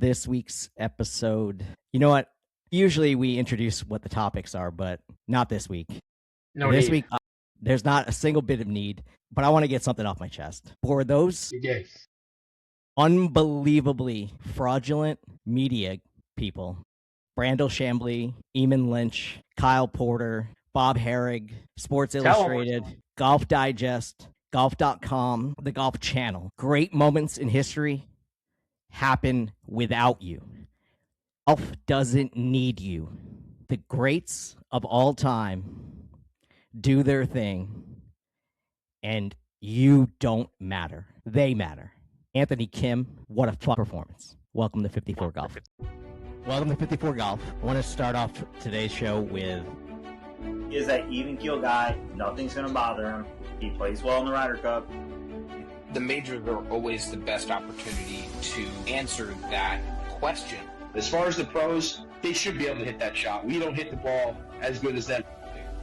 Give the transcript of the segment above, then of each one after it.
this week's episode. You know what? Usually we introduce what the topics are, but not this week. This week, there's not a single bit of need, but I want to get something off my chest. For those unbelievably fraudulent media people, Brandel Chambly, Eamon Lynch, Kyle Porter, Bob Herrig, Sports Illustrated, Golf Digest, Golf.com, the Golf Channel. Great moments in history happen without you. Golf doesn't need you. The greats of all time do their thing, and you don't matter. They matter. Anthony Kim, what a fuck performance. Welcome to 54 Golf. Welcome to 54 Golf. I want to start off today's show with... He is that even keel guy. Nothing's going to bother him. He plays well in the Ryder Cup. The majors are always the best opportunity to answer that question. As far as the pros, they should be able to hit that shot. We don't hit the ball as good as them.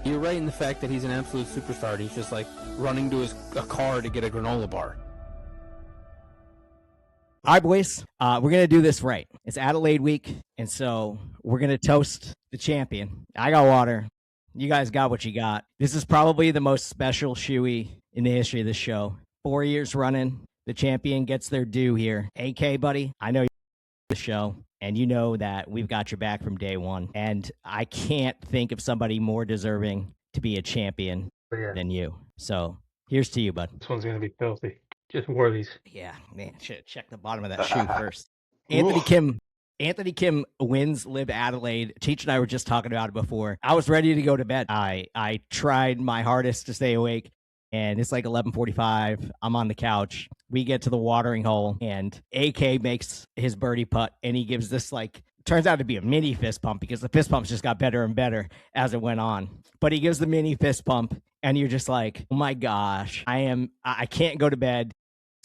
You're right in the fact that he's an absolute superstar. He's just like running to a car to get a granola bar. All right, boys, we're going to do this right. It's Adelaide week, and so we're going to toast the champion. I got water. You guys got what you got. This is probably the most special shoey in the history of the show. 4 years running, the champion gets their due here. AK, buddy, I know you're the show, and you know that we've got your back from day one, and I can't think of somebody more deserving to be a champion than you. So here's to you, bud. This one's going to be filthy. Just wore these. Yeah, man, should have checked the bottom of that shoe first. Anthony Kim wins LIV Adelaide. Teach and I were just talking about it before. I was ready to go to bed. I tried my hardest to stay awake, and it's like 11:45. I'm on the couch. We get to the watering hole, and AK makes his birdie putt, and he gives this turns out to be a mini fist pump because the fist pumps just got better and better as it went on. But he gives the mini fist pump, and you're just like, oh my gosh, I can't go to bed.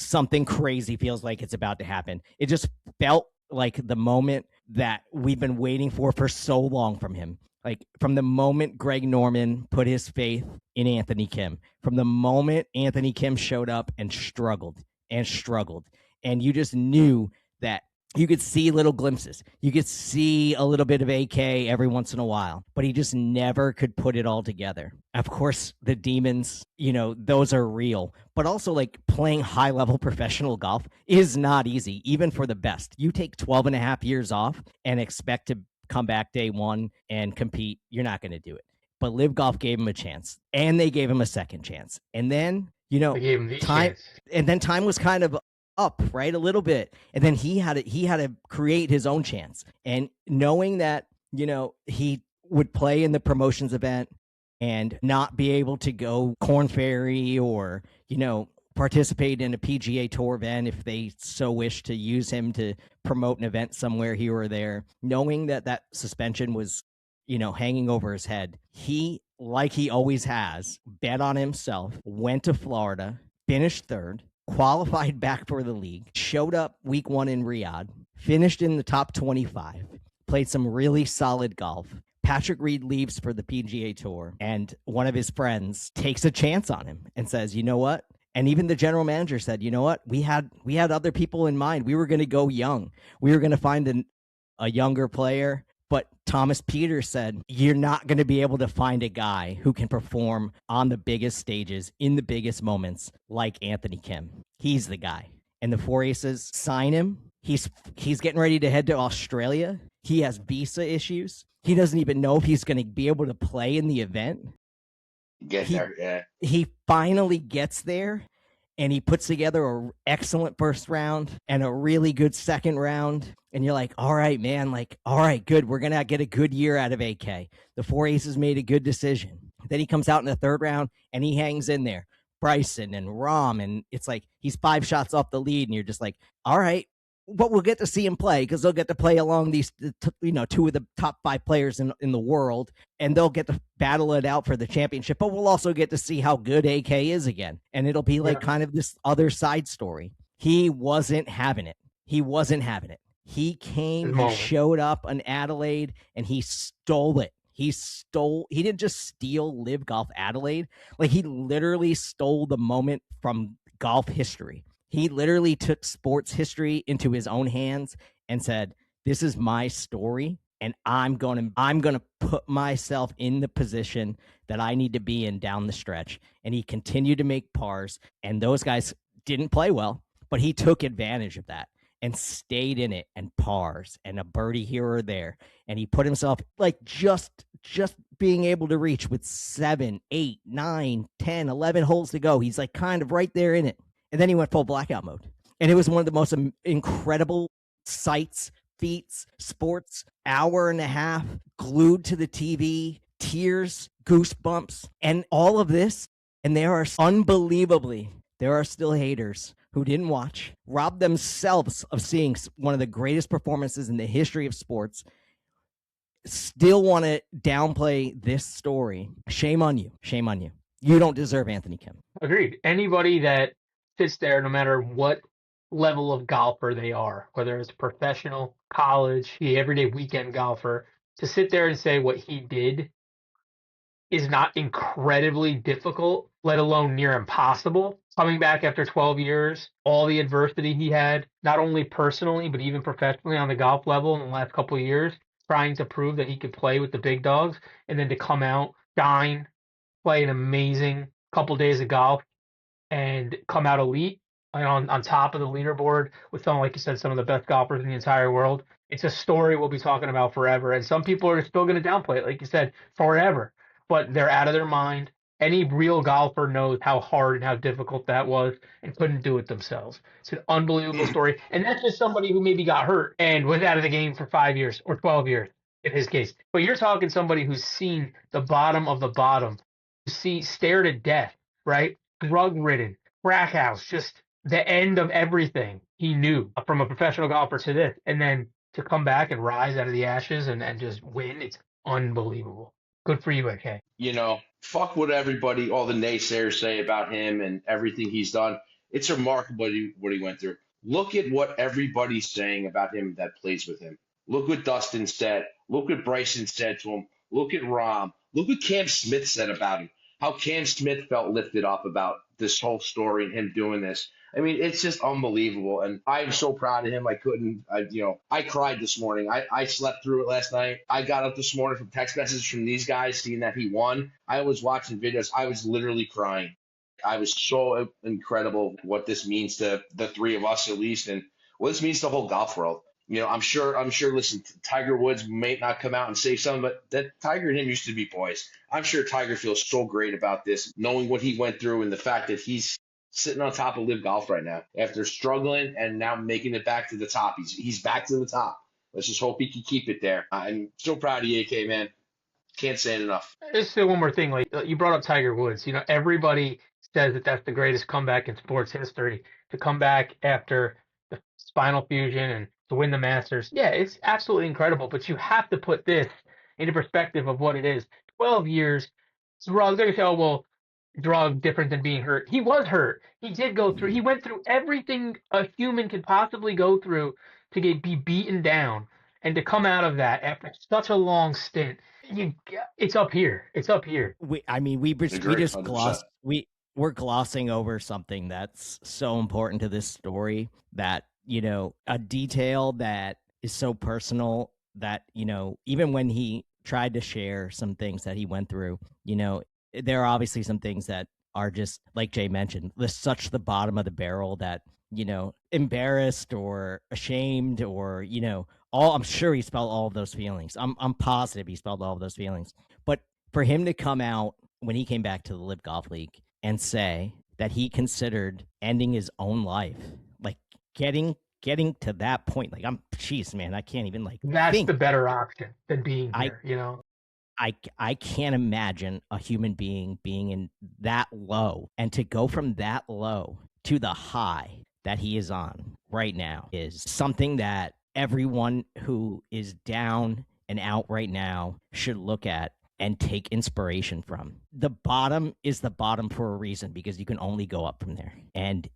Something crazy feels like it's about to happen. It just felt like the moment that we've been waiting for so long from him. Like from the moment Greg Norman put his faith in Anthony Kim, from the moment Anthony Kim showed up and struggled, and you just knew that you could see little glimpses. You could see a little bit of AK every once in a while, but he just never could put it all together. Of course, the demons, those are real, but also playing high-level professional golf is not easy, even for the best. You take 12 and a half years off and expect to come back day one and compete. You're not going to do it. But LIV Golf gave him a chance, and they gave him a second chance. And then, they gave him the chance. And then time was kind of up, right, a little bit, and then he had to create his own chance. And knowing that he would play in the promotions event and not be able to go Corn Ferry or participate in a PGA Tour event if they so wish to use him to promote an event somewhere here or there, knowing that suspension was hanging over his head, he, like he always has, bet on himself, went to Florida, finished third, qualified back for the league, showed up week one in Riyadh, finished in the top 25, played some really solid golf. Patrick Reed leaves for the PGA Tour, and one of his friends takes a chance on him and says, you know what? And even the general manager said, you know what? We had other people in mind. We were going to go young. We were going to find a younger player. But Thomas Peters said, you're not going to be able to find a guy who can perform on the biggest stages in the biggest moments like Anthony Kim. He's the guy. And the Four Aces sign him. He's getting ready to head to Australia. He has visa issues. He doesn't even know if he's going to be able to play in the event. He finally gets there, and he puts together an excellent first round and a really good second round. And you're like, all right, man, all right, good. We're going to get a good year out of AK. The Four Aces made a good decision. Then he comes out in the third round, and he hangs in there. Bryson and Rahm, and it's like he's 5 shots off the lead, and you're just like, all right, but we'll get to see him play because they'll get to play along these, two of the top 5 players in the world, and they'll get to battle it out for the championship. But we'll also get to see how good AK is again, and it'll be kind of this other side story. He wasn't having it. He came, he showed up on Adelaide, and he stole it. He didn't just steal LIV Golf Adelaide. He literally stole the moment from golf history. He literally took sports history into his own hands and said, this is my story, and I'm gonna put myself in the position that I need to be in down the stretch. And he continued to make pars, and those guys didn't play well, but he took advantage of that and stayed in it, and pars and a birdie here or there. And he put himself like just being able to reach with 7, 8, 9, 10, 11 holes to go. He's like kind of right there in it. And then he went full blackout mode. And it was one of the most incredible sights, feats, sports, hour and a half, glued to the TV, tears, goosebumps, and all of this. And there are still haters who didn't watch, robbed themselves of seeing one of the greatest performances in the history of sports, still want to downplay this story. Shame on you. Shame on you. You don't deserve Anthony Kim. Agreed. Anybody that sits there, no matter what level of golfer they are, whether it's professional, college, the everyday weekend golfer, to sit there and say what he did is not incredibly difficult, let alone near impossible. Coming back after 12 years, all the adversity he had, not only personally, but even professionally on the golf level in the last couple of years, trying to prove that he could play with the big dogs, and then to come out, shine, play an amazing couple days of golf, and come out elite and on top of the leaderboard with someone, like you said, some of the best golfers in the entire world. It's a story we'll be talking about forever. And some people are still going to downplay it, like you said, forever. But they're out of their mind. Any real golfer knows how hard and how difficult that was and couldn't do it themselves. It's an unbelievable story. And that's just somebody who maybe got hurt and was out of the game for 5 years or 12 years in his case. But you're talking somebody who's seen the bottom of the bottom, stared at death, right? Drug-ridden, crack house, just the end of everything he knew from a professional golfer to this. And then to come back and rise out of the ashes and just win, it's unbelievable. Good for you, AK. You know, fuck what everybody, all the naysayers say about him and everything he's done. It's remarkable what he went through. Look at what everybody's saying about him that plays with him. Look what Dustin said. Look what Bryson said to him. Look at Rahm. Look what Cam Smith said about him. How Cam Smith felt lifted up about this whole story and him doing this. I mean, it's just unbelievable. And I'm so proud of him. I cried this morning. I slept through it last night. I got up this morning from text messages from these guys seeing that he won. I was watching videos. I was literally crying. I was so incredible what this means to the three of us at least, and what this means to the whole golf world. You know, I'm sure, listen, Tiger Woods may not come out and say something, but that Tiger and him used to be boys. I'm sure Tiger feels so great about this, knowing what he went through and the fact that he's sitting on top of LIV Golf right now after struggling and now making it back to the top. He's back to the top. Let's just hope he can keep it there. I'm so proud of you, AK, man. Can't say it enough. Just say one more thing. Like you brought up Tiger Woods. You know, everybody says that that's the greatest comeback in sports history. To come back after the spinal fusion and to win the Masters. Yeah, it's absolutely incredible, but you have to put this into perspective of what it is. 12 years, drug. They're going to say, oh, well, drug different than being hurt. He was hurt. He did go through. He went through everything a human could possibly go through to be beaten down, and to come out of that after such a long stint. It's up here. It's up here. We're glossing over something that's so important to this story, that, you know, a detail that is so personal that, you know, even when he tried to share some things that he went through, you know, there are obviously some things that are just, like Jay mentioned, such the bottom of the barrel that, you know, embarrassed or ashamed or, you know, I'm sure he felt all of those feelings. I'm positive he felt all of those feelings. But for him to come out when he came back to the LIV Golf League and say that he considered ending his own life, like getting to that point, like jeez, man, I can't even that's think. The better option than being here, you know. I can't imagine a human being being in that low, and to go from that low to the high that he is on right now is something that everyone who is down and out right now should look at and take inspiration from. The bottom is the bottom for a reason, because you can only go up from there. And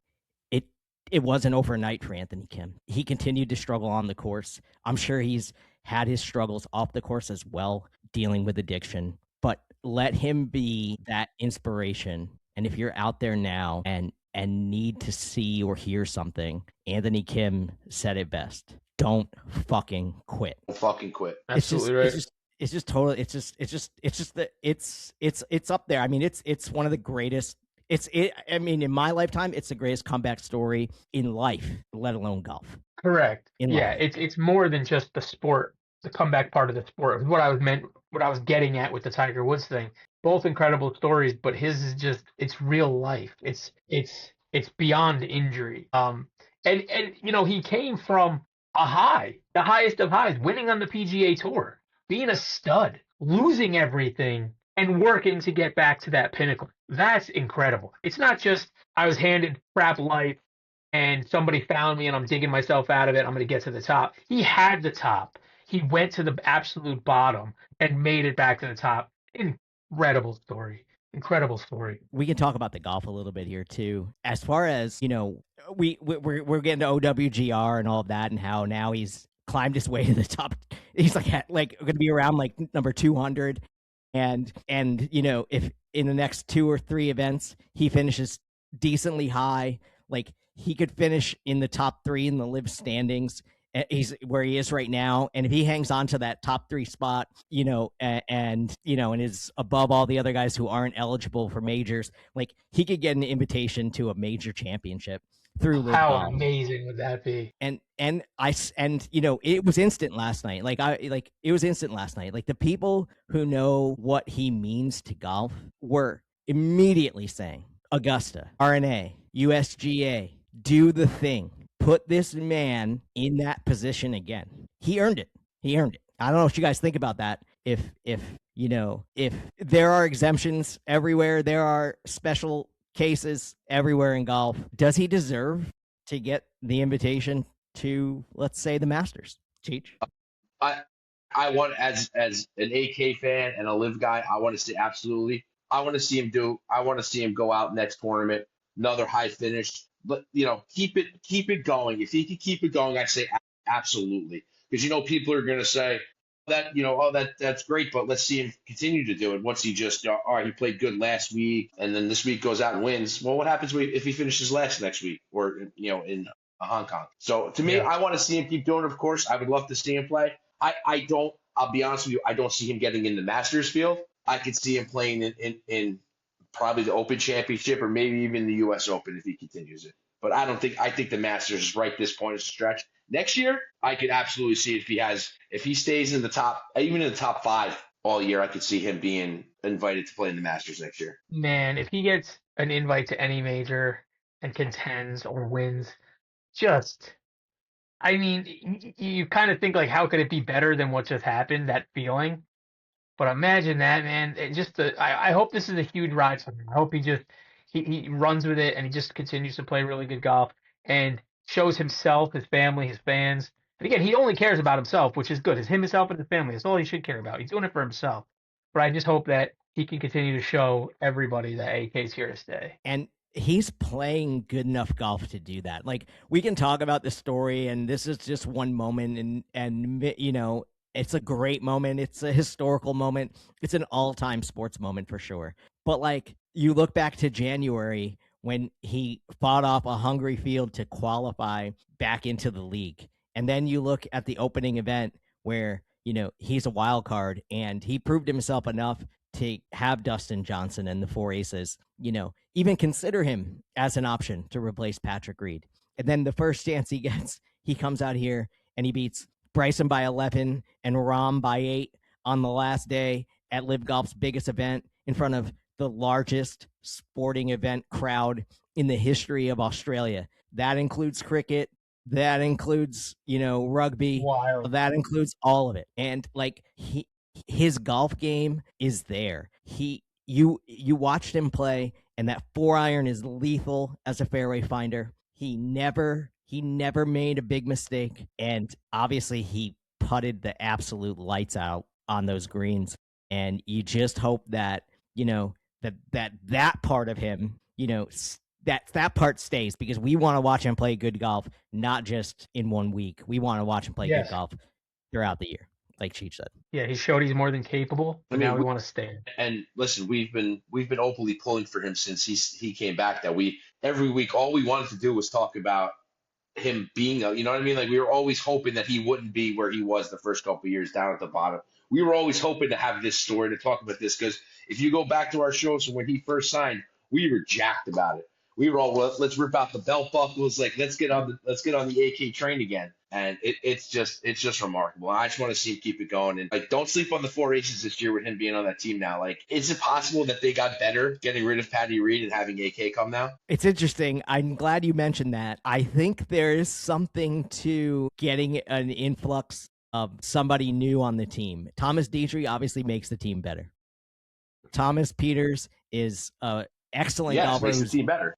it wasn't overnight for Anthony Kim. He continued to struggle on the course. I'm sure he's had his struggles off the course as well, dealing with addiction. But let him be that inspiration. And if you're out there now and need to see or hear something, Anthony Kim said it best. don't fucking quit. Don't fucking quit. Absolutely right. It's just totally. It's up there. I mean, it's one of the greatest. I mean, in my lifetime, it's the greatest comeback story in life, let alone golf. Correct. In Yeah, life. it's more than just the sport, the comeback part of the sport. What I was getting at with the Tiger Woods thing. Both incredible stories, but his is just it's real life. It's beyond injury. And he came from a high, the highest of highs, winning on the PGA Tour, being a stud, losing everything, and working to get back to that pinnacle. That's incredible. It's not just I was handed crap life and somebody found me and I'm digging myself out of it. I'm going to get to the top. He had the top. He went to the absolute bottom and made it back to the top. Incredible story. Incredible story. We can talk about the golf a little bit here too. As far as we're getting to OWGR and all of that, and how now he's climbed his way to the top. He's like going to be around like number 200, and if in the next 2 or 3 events he finishes decently high, like he could finish in the top 3 in the LIV standings. He's where he is right now, and if he hangs on to that top 3 spot, and is above all the other guys who aren't eligible for majors, like he could get an invitation to a major championship through LIV How Golf. amazing would that be? And it was instant last night. It was instant last night. Like the people who know what he means to golf were immediately saying, Augusta, RNA, USGA, do the thing. Put this man in that position again. He earned it. I don't know what you guys think about that. If there are exemptions everywhere, there are special cases everywhere in golf. Does he deserve to get the invitation to, let's say, the Masters? Cheech? I want, as an AK fan and a LIV guy, I want to say absolutely. I want to see him go out next tournament, another high finish. But keep it going. If he could keep it going, I say absolutely. Because people are going to say that that's great, but let's see him continue to do it. Once he just all right, he played good last week, and then this week goes out and wins. Well, what happens if he finishes last next week, or in Hong Kong? So to me, I want to see him keep doing it. Of course, I would love to see him play. I don't. I'll be honest with you. I don't see him getting in the Masters field. I could see him playing in probably the Open Championship or maybe even the U.S. Open if he continues it. But I think the Masters is right this point is a stretch. Next year, I could absolutely see if he stays in the top, even in the top 5 all year, I could see him being invited to play in the Masters next year. Man, if he gets an invite to any major and contends or wins, you kind of think like, how could it be better than what just happened? That feeling. But imagine that, man. I hope this is a huge ride for him. I hope he runs with it and he just continues to play really good golf and shows himself, his family, his fans. And again, he only cares about himself, which is good. It's himself, and his family. That's all he should care about. He's doing it for himself. But I just hope that he can continue to show everybody that AK's here to stay. And he's playing good enough golf to do that. Like, we can talk about the story, and this is just one moment, and it's a great moment. It's a historical moment. It's an all-time sports moment for sure. But like, you look back to January when he fought off a hungry field to qualify back into the league. And then you look at the opening event where, he's a wild card and he proved himself enough to have Dustin Johnson and the 4 aces, even consider him as an option to replace Patrick Reed. And then the first chance he gets, he comes out here and he beats Bryson by 11 and Rahm by 8 on the last day at LIV Golf's biggest event in front of the largest sporting event crowd in the history of Australia. That includes cricket. That includes, rugby. Wild. That includes all of it. And like his golf game is there. You watched him play, and that 4-iron is lethal as a fairway finder. He never made a big mistake, and obviously he putted the absolute lights out on those greens. And you just hope that that part of him, that part stays, because we want to watch him play good golf, not just in 1 week. We want to watch him play good golf throughout the year, like Cheech said. Yeah, he showed he's more than capable, but now we want to stay. And listen, we've been openly pulling for him since he came back. That every week all we wanted to do was talk about him being a, you know what I mean? Like we were always hoping that he wouldn't be where he was the first couple of years down at the bottom. We were always hoping to have this story to talk about this because if you go back to our shows from when he first signed, we were jacked about it. We were all, well, let's rip out the belt buckles, like let's get on the AK train again. And it's just remarkable. I just want to see him keep it going. And like, don't sleep on the four aces this year with him being on that team now. Like, is it possible that they got better getting rid of Patty Reed and having AK come now? It's interesting. I'm glad you mentioned that. I think there is something to getting an influx of somebody new on the team. Thomas Dietrich obviously makes the team better. Thomas Peters is an excellent golfer. Makes the team better.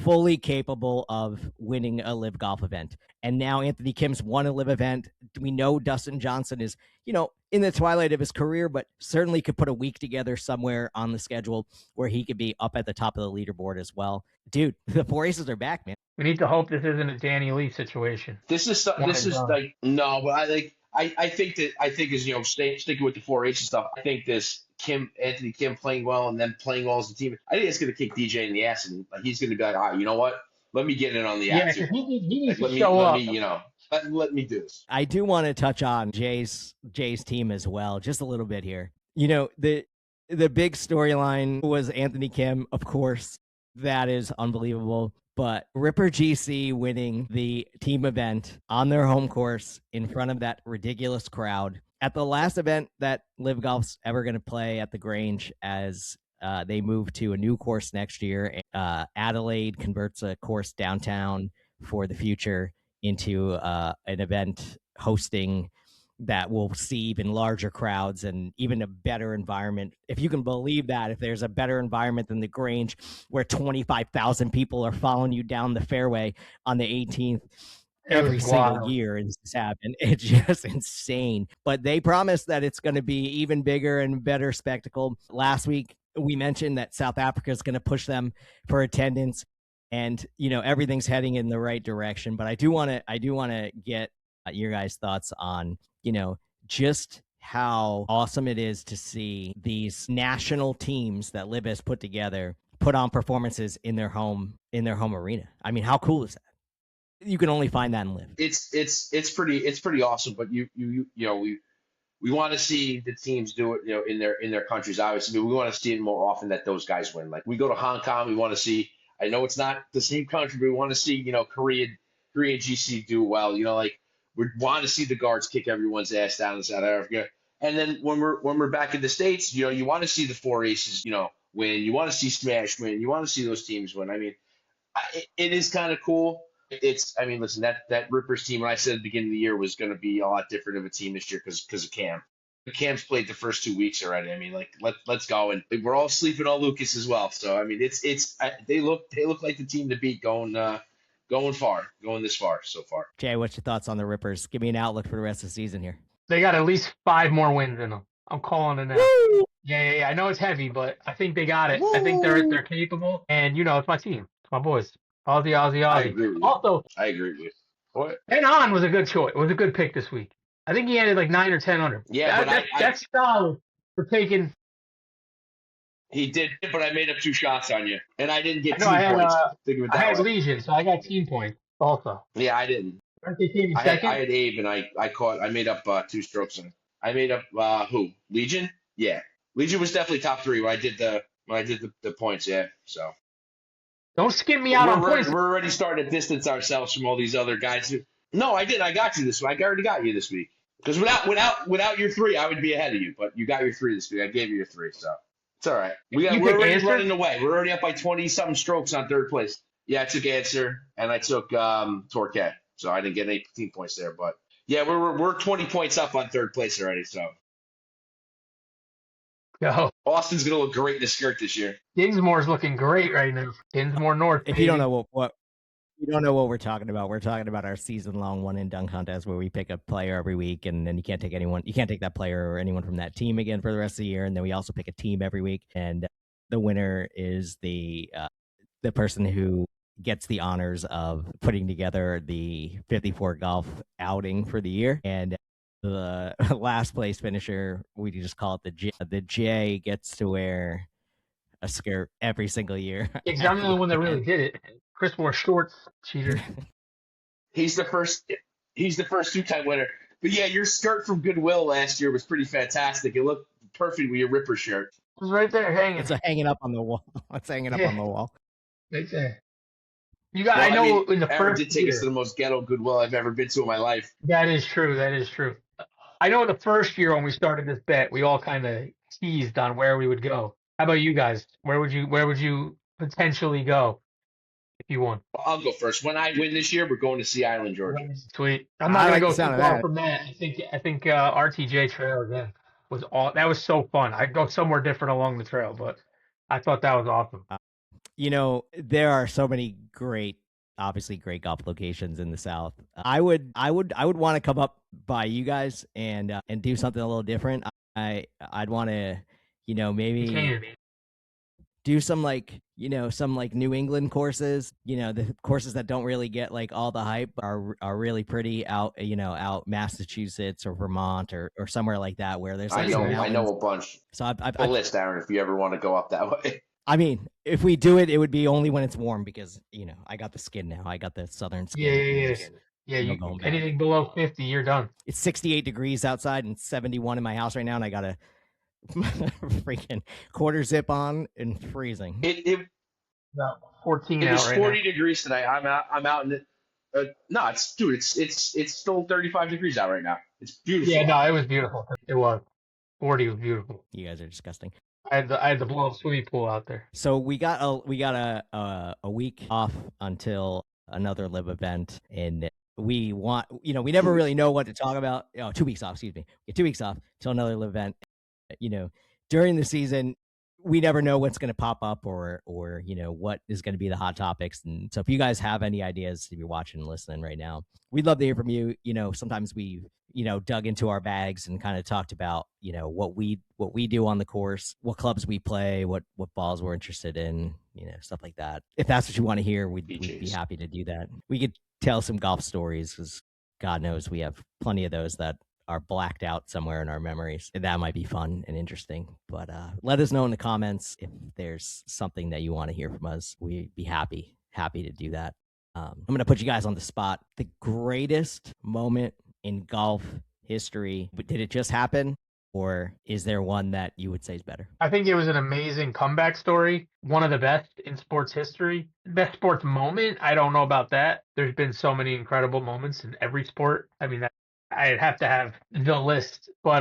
Fully capable of winning a LIV golf event. And now Anthony Kim's won a LIV event. We know Dustin Johnson is, in the twilight of his career, but certainly could put a week together somewhere on the schedule where he could be up at the top of the leaderboard as well. Dude, the four aces are back, man. We need to hope this isn't a Danny Lee situation. This is like, no, but I think as sticking with the four aces stuff. I think this Anthony Kim playing well and then playing well as a team. I think it's going to kick DJ in the ass, and he's going to be like, you know what? Let me get in on the action. Yeah, he needs to show up. Let me do this. I do want to touch on Jay's team as well, just a little bit here. The big storyline was Anthony Kim, of course. That is unbelievable. But Ripper GC winning the team event on their home course in front of that ridiculous crowd at the last event that LIV Golf's ever going to play at the Grange as they move to a new course next year. Adelaide converts a course downtown for the future into an event hosting that will see even larger crowds and even a better environment. If you can believe that, if there's a better environment than the Grange where 25,000 people are following you down the fairway on the 18th every single year and this happen. It's just insane. But they promise that it's going to be even bigger and better spectacle. Last week, we mentioned that South Africa is going to push them for attendance, and everything's heading in the right direction. But I do want to get your guys' thoughts on just how awesome it is to see these national teams that LIV has put together put on performances in their home arena. I mean, how cool is that? You can only find that in LIV. It's pretty awesome. But we want to see the teams do it, in their countries. Obviously, we want to see it more often that those guys win. Like we go to Hong Kong, we want to see. I know it's not the same country, but we want to see Korean GC do well. We want to see the guards kick everyone's ass down in South Africa. And then when we're back in the States, you want to see the four aces, win. You want to see Smash win. You want to see those teams win. I mean, it is kind of cool. Listen, that Rippers team, when I said at the beginning of the year, was going to be a lot different of a team this year because of Cam. Cam's played the first 2 weeks already. I mean, let's go, and we're all sleeping on Lucas as well. So I mean, they look like the team to beat going this far so far. Jay, what's your thoughts on the Rippers? Give me an outlook for the rest of the season here. They got at least 5 more wins in them. I'm calling it now. Woo! Yeah. I know it's heavy, but I think they got it. Woo! I think they're capable, and it's my team, it's my boys. Aussie. I agree with you. Also, I agree with you. What? Ben Hahn was a good choice. It was a good pick this week. I think he had like 9 or 10 under. Yeah, that's solid for taking. He did, but I made up 2 shots on you, and I didn't get team points. I had Legion, so I got team points also. Yeah, I didn't. Aren't they came second? I had Abe, and I made up 2 strokes on it. I made up who? Legion? Yeah, Legion was definitely top 3 when I did the points. Yeah, so. Don't skip me out on points. We're already starting to distance ourselves from all these other guys. No, I did. I got you this week. I already got you this week. Because without your 3, I would be ahead of you. But you got your 3 this week. I gave you your 3, so it's all right. We're already running away. We're already up by 20-something strokes on 3rd place. Yeah, I took Answer and I took Torquay, so I didn't get any team points there. But yeah, we're 20 points up on 3rd place already. So. Yo. Austin's gonna look great in the skirt this year. Dinsmore's looking great right now. Dinsmore North. If you don't know what we're talking about, we're talking about our season-long one and done contest where we pick a player every week, and then you can't take that player or anyone from that team again for the rest of the year. And then we also pick a team every week, and the winner is the person who gets the honors of putting together the 54 golf outing for the year. And the last place finisher, we just call it the J. The J gets to wear a skirt every single year. Because I'm the only one that really did it. Chris wore shorts, cheater. He's the first 2-time winner. But yeah, your skirt from Goodwill last year was pretty fantastic. It looked perfect with your Ripper shirt. It was right there hanging. It's hanging up on the wall. It's hanging up on the wall. Right there. You got. Well, I know in the Aaron first did take year. us to the most ghetto Goodwill I've ever been to in my life. That is true. That is true. I know in the first year when we started this bet, we all kind of teased on where we would go. How about you guys? Where would you potentially go if you won? I'll go first. When I win this year, we're going to Sea Island, Georgia. Sweet. I'm not I gonna like go the too sound of far that. from that. I think RTJ Trail again was all. That was so fun. I'd go somewhere different along the trail, but I thought that was awesome. You know, there are so many obviously great golf locations in the South. I would want to come up by you guys and do something a little different. I'd want to, maybe do some New England courses. The courses that don't really get like all the hype are really pretty out Massachusetts or Vermont or somewhere like that where there's like I know a bunch. So I've the list, Aaron, if you ever want to go up that way. I mean, if we do it, it would be only when it's warm because, I got the skin now. I got the southern skin. Yeah. Anything below 50, you're done. It's 68 degrees outside and 71 in my house right now, and I got a freaking quarter zip on and freezing. It About 14 it out was right 40 degrees today. I'm out in it. No, it's still 35 degrees out right now. It's beautiful. Yeah, no, it was beautiful. It was. 40 was beautiful. You guys are disgusting. I had the blow up swimming pool out there. So we got a week off until another LIV event, and we never really know what to talk about. 2 weeks off, excuse me. 2 weeks off till another LIV event. During the season, we never know what's going to pop up or what is going to be the hot topics. And so if you guys have any ideas, if you're watching and listening right now, we'd love to hear from you. Sometimes we dug into our bags and kind of talked about what we do on the course, what clubs we play, what balls we're interested in, stuff like that. If that's what you want to hear, we'd be happy to do that. We could tell some golf stories because God knows we have plenty of those that are blacked out somewhere in our memories. That might be fun and interesting. But let us know in the comments if there's something that you want to hear from us. We'd be happy to do that. I'm going to put you guys on the spot. The greatest moment in golf history, did it just happen? Or is there one that you would say is better? I think it was an amazing comeback story. One of the best in sports history. Best sports moment? I don't know about that. There's been so many incredible moments in every sport. I mean, I'd have to have the list. But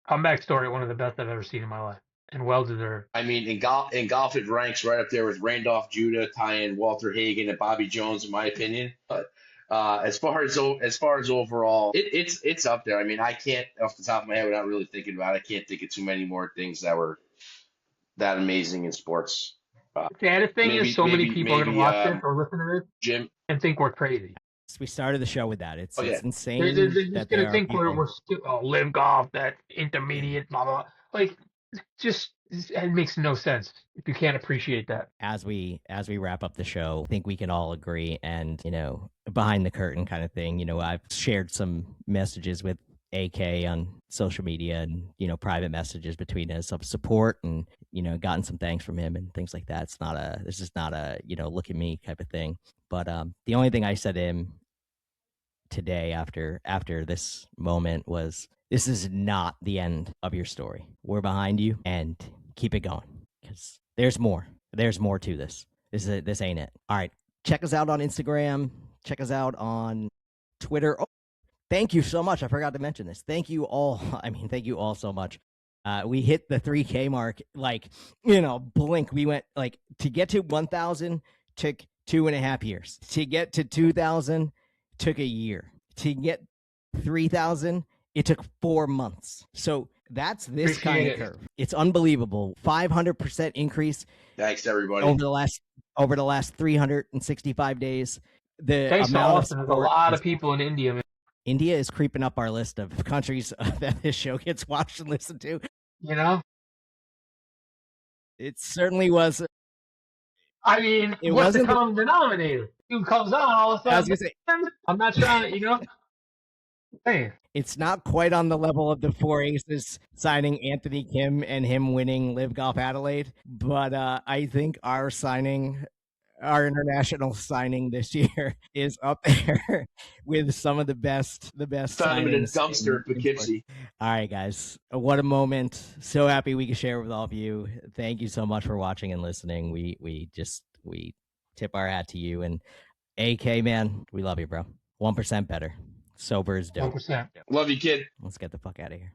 comeback story, one of the best I've ever seen in my life. And well deserved. I mean, in golf, it ranks right up there with Randolph Judah, tying Walter Hagen and Bobby Jones, in my opinion. But as far as overall, it's up there. I mean, I can't, off the top of my head, without really thinking about it, I can't think of too many more things that were that amazing in sports. The saddest thing is so many people are going to watch this or listen to this, Jim, and think we're crazy. We started the show with that. It's insane. They're just going to think we're still LIV Golf, that intermediate, blah, blah. Like, just it makes no sense if you can't appreciate that. As we wrap up the show, I think we can all agree, and behind the curtain kind of thing. I've shared some messages with AK on social media and private messages between us of support and gotten some thanks from him and things like that. This is not a look at me type of thing. But the only thing I said to him today after this moment was, this is not the end of your story. We're behind you and keep it going because there's more. There's more to this. This ain't it. All right. Check us out on Instagram. Check us out on Twitter. Oh, thank you so much. I forgot to mention this. Thank you all. Thank you all so much. We hit the 3K mark, blink. We went to get to 1,000 took 2.5 years. To get to 2,000 took a year. To get 3,000, it took 4 months. So that's this kind of curve. It's unbelievable. 500% increase. Thanks everybody. Over the last 365 days. Thanks to Austin. There's a lot of people in India. Man. India is creeping up our list of countries that this show gets watched and listened to. It certainly was. It what's the common denominator? Who comes on all of a sudden? I was gonna say, I'm not trying to, Man. It's not quite on the level of the Four Aces signing Anthony Kim and him winning LIV Golf Adelaide, but I think our signing our international signing this year is up there with some of the best Found him in a signings dumpster at in sports. Poughkeepsie. All right, guys. What a moment. So happy we could share with all of you. Thank you so much for watching and listening. We tip our hat to you. And AK, man, we love you, bro. 1% better. Sober is dope. 1%. Love you, kid. Let's get the fuck out of here.